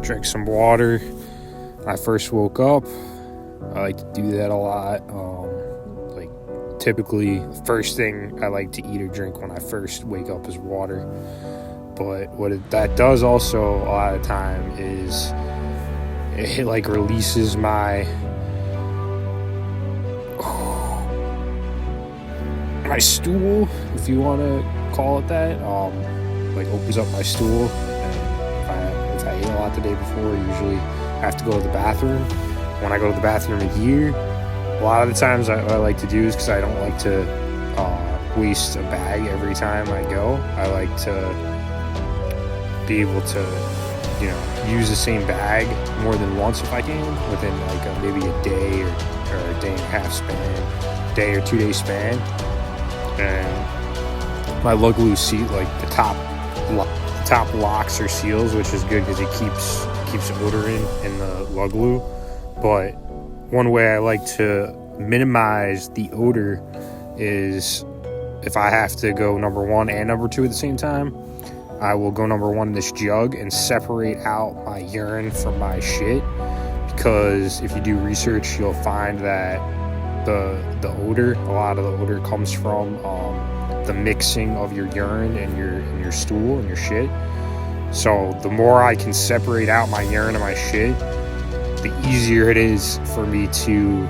drink some water. When I first woke up, I like to do that a lot. Typically, the first thing I like to eat or drink when I first wake up is water. But that does also a lot of the time is it like releases my stool, if you want to call it that. Like opens up my stool. And if I ate a lot the day before, I usually have to go to the bathroom. When I go to the bathroom here, a lot of the times what I like to do is because I don't like to waste a bag every time I go. I like to be able to, use the same bag more than once if I can, within like maybe a day or a day and a half span, day or 2 day span. And my lug glue seat, like the top locks or seals, which is good because it keeps odor in the lug glue. But one way I like to minimize the odor is if I have to go number 1 and number 2 at the same time, I will go number 1 in this jug and separate out my urine from my shit. Because if you do research, you'll find that the odor, a lot of the odor comes from the mixing of your urine and your stool and your shit. So the more I can separate out my urine and my shit, the easier it is for me to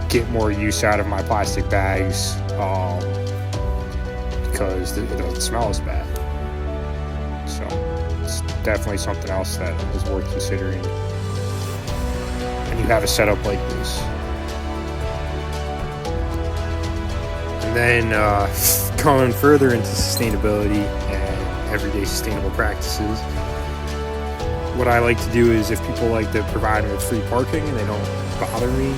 get more use out of my plastic bags, because it doesn't smell as bad. So it's definitely something else that is worth considering when you have a setup like this. And then going further into sustainability and everyday sustainable practices, what I like to do is, if people like to provide me with free parking and they don't bother me,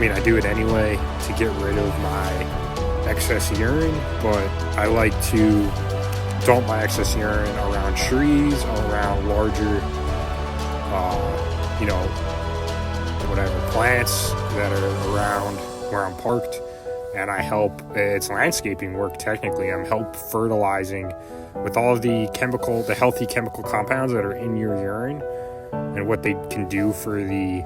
I do it anyway to get rid of my excess urine, but I like to dump my excess urine around trees, around larger, plants that are around where I'm parked. And it's landscaping work technically. I'm help fertilizing with all of the healthy chemical compounds that are in your urine and what they can do for the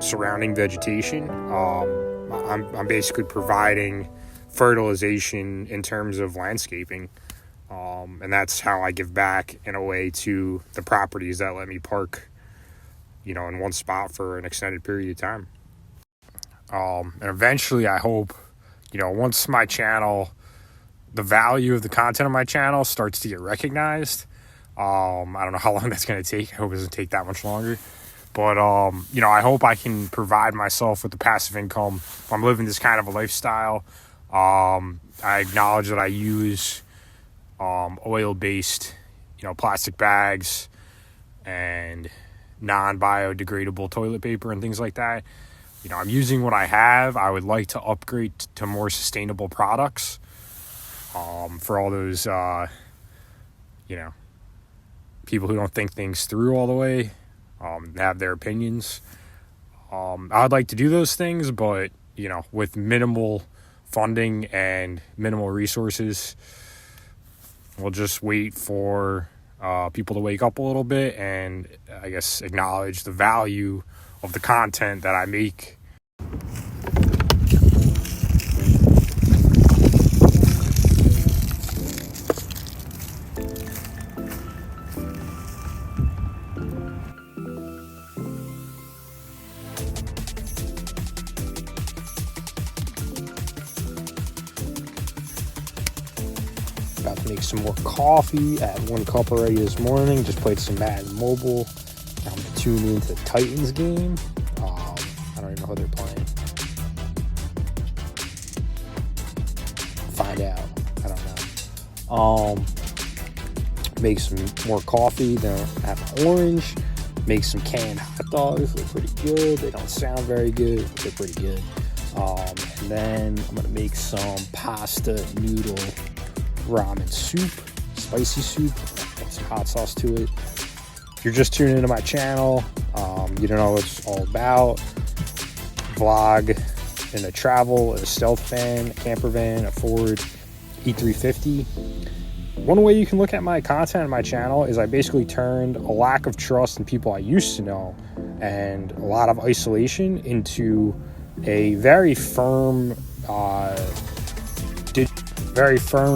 surrounding vegetation. I'm basically providing fertilization in terms of landscaping. And that's how I give back in a way to the properties that let me park, in one spot for an extended period of time. And eventually I hope, once my channel, the value of the content of my channel starts to get recognized, I don't know how long that's going to take. I hope it doesn't take that much longer. But, I hope I can provide myself with the passive income. If I'm living this kind of a lifestyle, I acknowledge that I use oil-based, plastic bags and non-biodegradable toilet paper and things like that. I'm using what I have. I would like to upgrade to more sustainable products for all those, people who don't think things through all the way, have their opinions. I'd like to do those things, but, with minimal funding and minimal resources, we'll just wait for people to wake up a little bit and, I guess, acknowledge the value of the content that I make. About to make some more coffee. I had 1 cup already this morning. Just played some Madden Mobile. I'm going to tune into the Titans game. I don't even know who they're playing. Find out. I don't know. Make some more coffee. Then I have an orange. Make some canned hot dogs. They're pretty good. They don't sound very good, but they're pretty good. And then I'm going to make some pasta noodle ramen soup, spicy soup, add some hot sauce to it. If you're just tuning into my channel, you don't know what it's all about. Vlog in a travel, a stealth van, a camper van, a Ford E350. one way you can look at my content on my channel is I basically turned a lack of trust in people I used to know and a lot of isolation into a very firm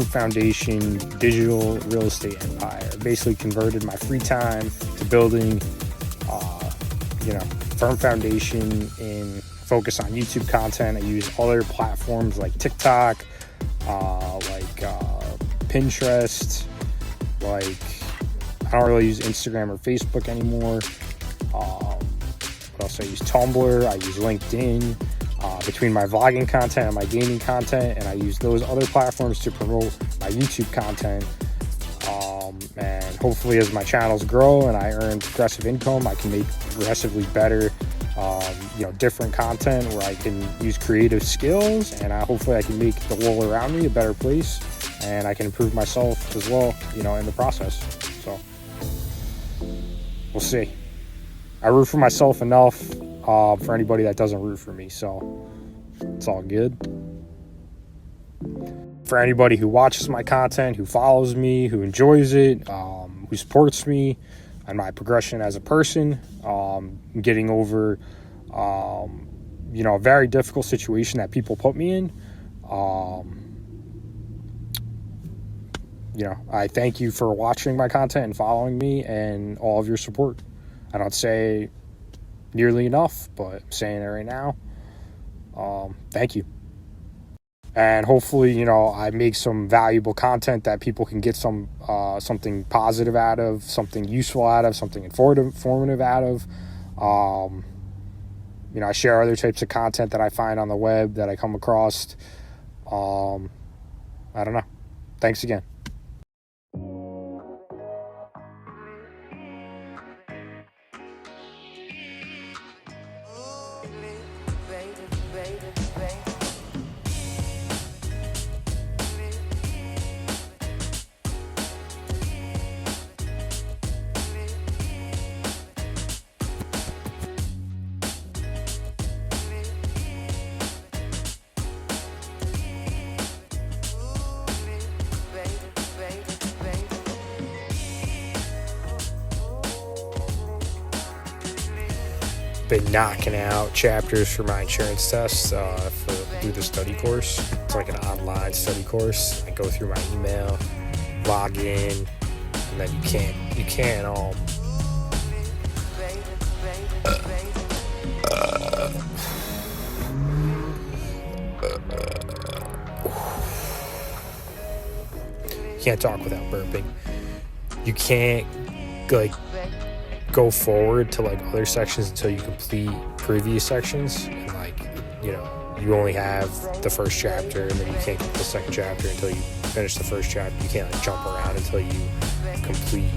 foundation digital real estate empire. I basically converted my free time to building firm foundation in focus on YouTube content. I use other platforms like TikTok, Pinterest, I don't really use Instagram or Facebook anymore. What else? I use Tumblr, I use LinkedIn, between my vlogging content and my gaming content, and I use those other platforms to promote my YouTube content. And hopefully as my channels grow and I earn progressive income, I can make progressively better different content where I can use creative skills, and hopefully I can make the world around me a better place, and I can improve myself as well, in the process. So we'll see. I root for myself enough for anybody that doesn't root for me, so it's all good. For anybody who watches my content, who follows me, who enjoys it, who supports me and my progression as a person, getting over a very difficult situation that people put me in. I thank you for watching my content and following me and all of your support. I don't say nearly enough, but I'm saying it right now. Thank you. And hopefully, I make some valuable content that people can get something positive out of, something useful out of, something informative out of. I share other types of content that I find on the web that I come across. I don't know. Thanks again. Been knocking out chapters for my insurance test through the study course. It's like an online study course. I go through my email, log in, and then you can't can't talk without burping. You can't go forward to other sections until you complete previous sections, and you only have the first chapter, and then you can't get the second chapter until you finish the first chapter. You can't jump around until you complete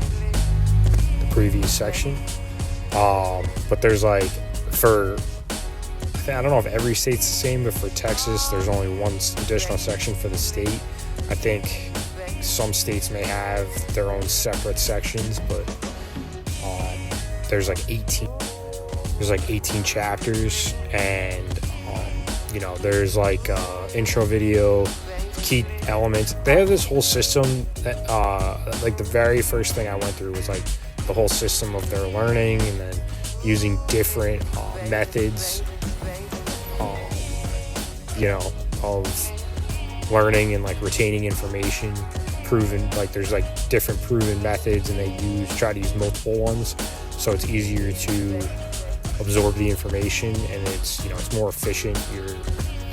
the previous section. But there's I don't know if every state's the same, but for Texas there's only one additional section for the state. I think some states may have their own separate sections, but there's 18 chapters, and there's intro video, key elements. They have this whole system that the very first thing I went through was the whole system of their learning, and then using different methods of learning and retaining information, proven, there's different proven methods, and they try to use multiple ones, so it's easier to absorb the information, and it's more efficient. You're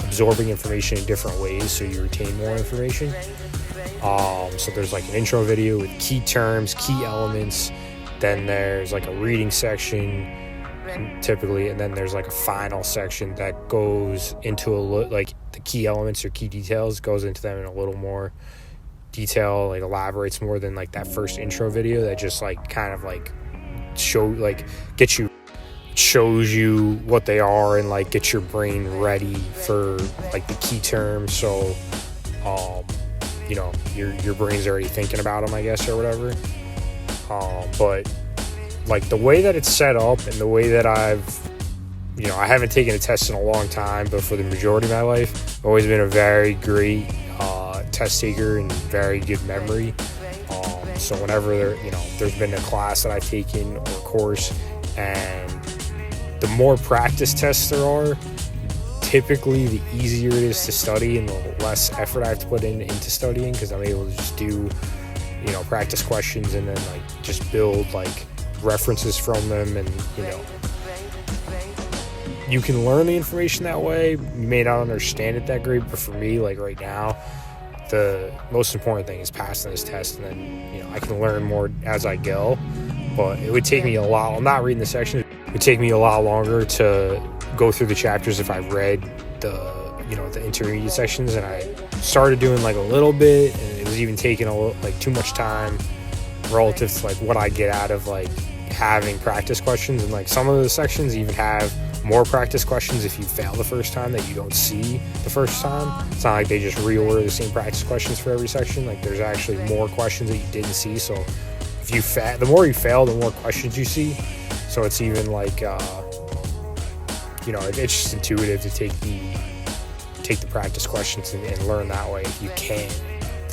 absorbing information in different ways, so you retain more information. So there's an intro video with key terms, key elements, then there's a reading section, and then there's a final section that goes into the key elements or key details, goes into them in a little more detail, elaborates more than that first intro video that just shows you what they are, and get your brain ready for the key terms, so your brain's already thinking about them, I guess, or whatever. But the way that it's set up, and the way that I haven't taken a test in a long time, but for the majority of my life I've always been a very great test taker and very good memory. So whenever there's been a class that I've taken or a course, and the more practice tests there are, typically the easier it is to study and the less effort I have to put into studying, because I'm able to just do practice questions and then like just build like references from them. And you can learn the information that way. You may not understand it that great, but for me, like right now, the most important thing is passing this test, and then I can learn more as I go. But it would take me a lot. I'm not reading the section. It would take me a lot longer to go through the chapters if I read the intermediate sections, and I started doing like a little bit, and it was even taking too much time relative to like what I get out of like having practice questions. And like some of the sections even have more practice questions if you fail the first time that you don't see the first time. It's not like they just reorder the same practice questions for every section. Like there's actually more questions that you didn't see. So if you the more you fail, the more questions you see. So it's even like it's just intuitive to take the practice questions and learn that way. If you can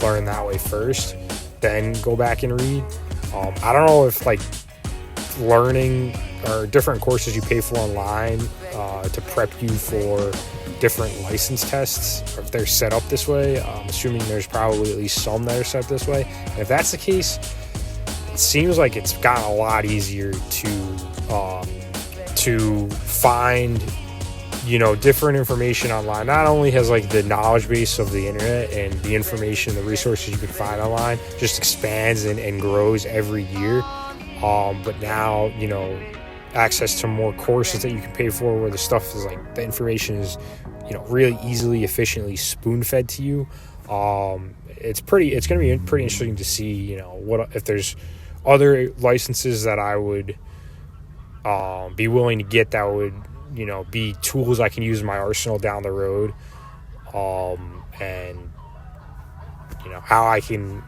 learn that way first, then go back and read. I don't know if like learning or different courses you pay for online to prep you for different license tests, or if they're set up this way. I'm assuming there's probably at least some that are set up this way. And if that's the case, it seems like it's gotten a lot easier to find different information online. Not only has like the knowledge base of the internet and the information, the resources you can find online just expands and grows every year, but now access to more courses that you can pay for, where the stuff is like the information is really easily, efficiently spoon-fed to you. It's going to be pretty interesting to see what if there's other licenses that I would be willing to get that would be tools I can use in my arsenal down the road, and how I can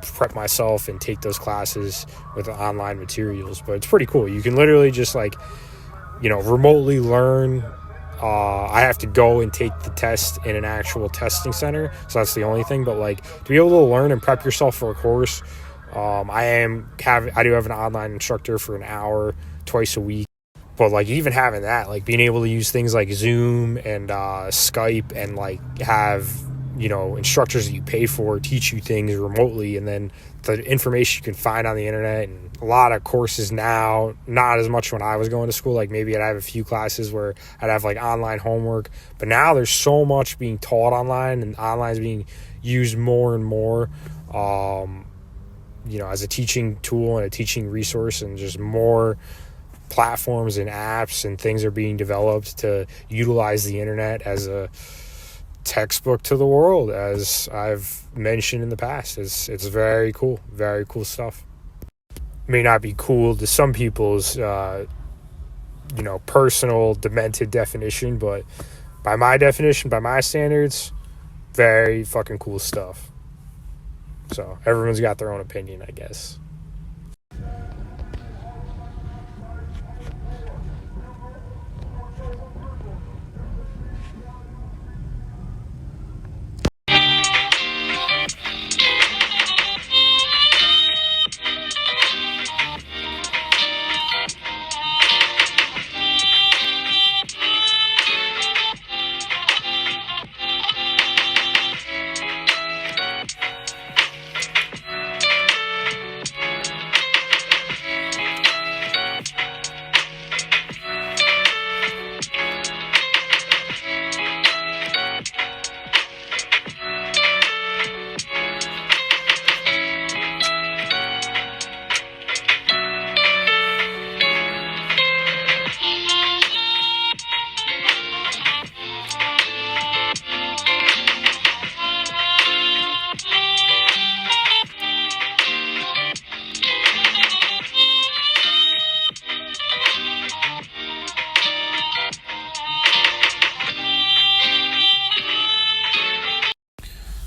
prep myself and take those classes with online materials. But it's pretty cool. You can literally just like remotely learn. I have to go and take the test in an actual testing center, so that's the only thing. But like to be able to learn and prep yourself for a course, I do have an online instructor for an hour twice a week. But like even having that, like being able to use things like Zoom and Skype, and like have instructors that you pay for teach you things remotely, and then the information you can find on the internet. And a lot of courses now, not as much when I was going to school. Like maybe I'd have a few classes where I'd have like online homework, but now there's so much being taught online, and online is being used more and more as a teaching tool and a teaching resource, and just more platforms and apps and things are being developed to utilize the internet as a textbook to the world, as I've mentioned in the past. It's very cool stuff. May not be cool to some people's personal demented definition, but by my definition, by my standards, very fucking cool stuff. So everyone's got their own opinion, I guess.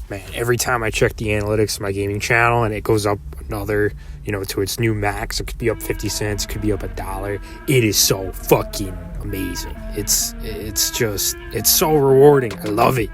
Man, every time I check the analytics of my gaming channel and it goes up another, to its new max, it could be up 50 cents, it could be up $1. It is so fucking amazing. It's so rewarding. I love it.